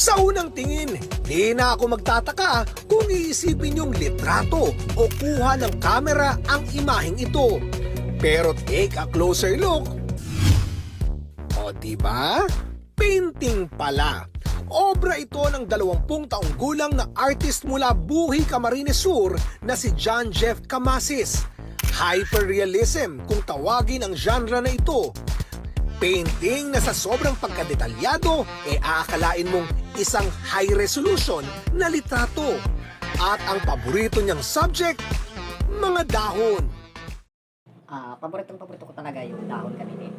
Sa unang tingin, di na ako magtataka kung iisipin yung litrato o kuha ng kamera ang imaheng ito. Pero take a closer look. O diba? Painting pala. Obra ito ng 20 taong gulang na artist mula Buhi, Camarines Sur na si John Jeff Camasis. Hyperrealism kung tawagin ang genre na ito. Painting na sa sobrang pagkadetalyado aakalain mong isang high resolution na litrato. At ang paborito niyang subject, mga dahon. Paborito ko talaga yung dahon gamitin.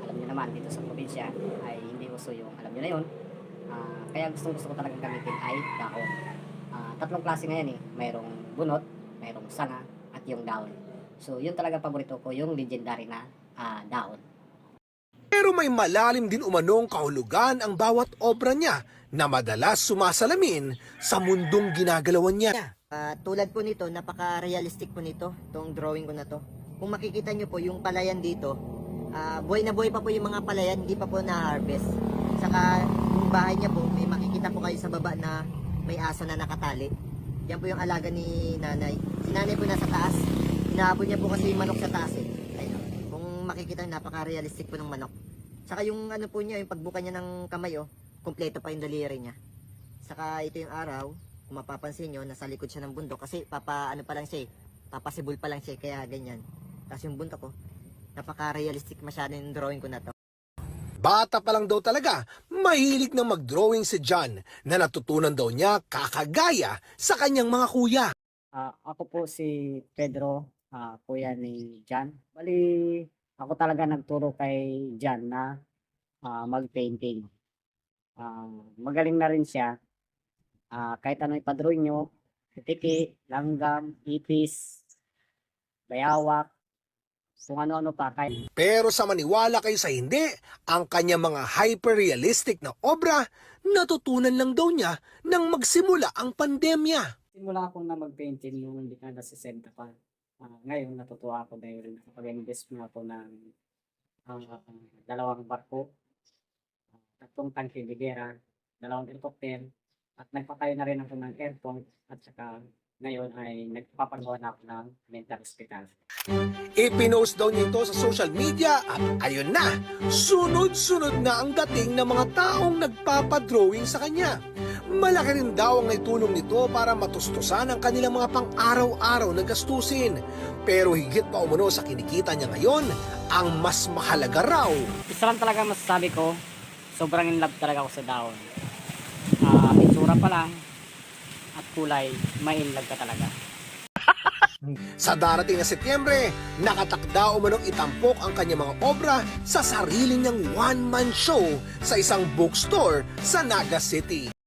Alam niyo naman, dito sa probinsya ay hindi uso yung, alam niyo na yun. Kaya gusto ko talagang gamitin ay dahon. Tatlong klase ngayon mayroong bunot, mayroong sanga, at yung dahon. So yun talaga paborito ko, yung legendary na dahon. Pero may malalim din umanong kahulugan ang bawat obra niya na madalas sumasalamin sa mundong ginagalawan niya. Tulad po nito, napaka-realistic po nito, itong drawing ko na to. Kung makikita nyo po yung palayan dito, buhay na buhay pa po yung mga palayan, hindi pa po na-harvest. Saka yung bahay niya po, may makikita po kayo sa baba na may aso na nakatali. Yan po yung alaga ni nanay. Si nanay po nasa taas, inaabot niya po kasi yung manok sa taas Ayun. Kung makikita nyo, napaka-realistic po ng manok. Saka yung ano po niya, yung pagbuka niya ng kamay kompleto pa yung daliri niya. Saka ito yung araw, kung mapapansin nyo, nasa likod siya ng bundok kasi papasibol pa lang siya, kaya ganyan. Tapos yung bundok ko, napaka-realistic masyado yung drawing ko na to. Bata pa lang daw talaga, mahilig na mag-drawing si John na natutunan daw niya kakagaya sa kanyang mga kuya. Ako po si Pedro, kuya ni John. Bali, ako talaga nagturo kay John na mag-painting. Magaling na rin siya. Kahit ano ipadrawing nyo, tiki, langgam, ipis, bayawak, kung ano-ano pa. Pero sa maniwala kayo sa hindi, ang kanyang mga hyper-realistic na obra, natutunan lang daw niya nang magsimula ang pandemya. Simula ako na mag-painting nung hindi ka nasisenta pa. Ngayon natutuwa ako dahil nakapag-invest na ako ng 2 barko, 3 tangke bigera, 2 helicopter, at nagpatayo na rin ako ng airport, at saka ngayon ay nagpapagawa na ako ng mental hospital. Ipinost daw niya ito sa social media at ayun na, sunod-sunod na ang dating ng mga taong nagpapadrawing sa kanya. Malaki rin daw ang naitulong nito para matustusan ang kanilang mga pang-araw-araw na gastusin. Pero higit pa umano sa kinikita niya ngayon, ang mas mahalaga raw. Isa lang talaga masasabi ko, sobrang in love talaga ako sa dahon. Itsura pa lang at kulay, may in love ka talaga. Sa darating na Setyembre, nakatakda umanong itampok ang kanyang mga obra sa sarili niyang one-man show sa isang bookstore sa Naga City.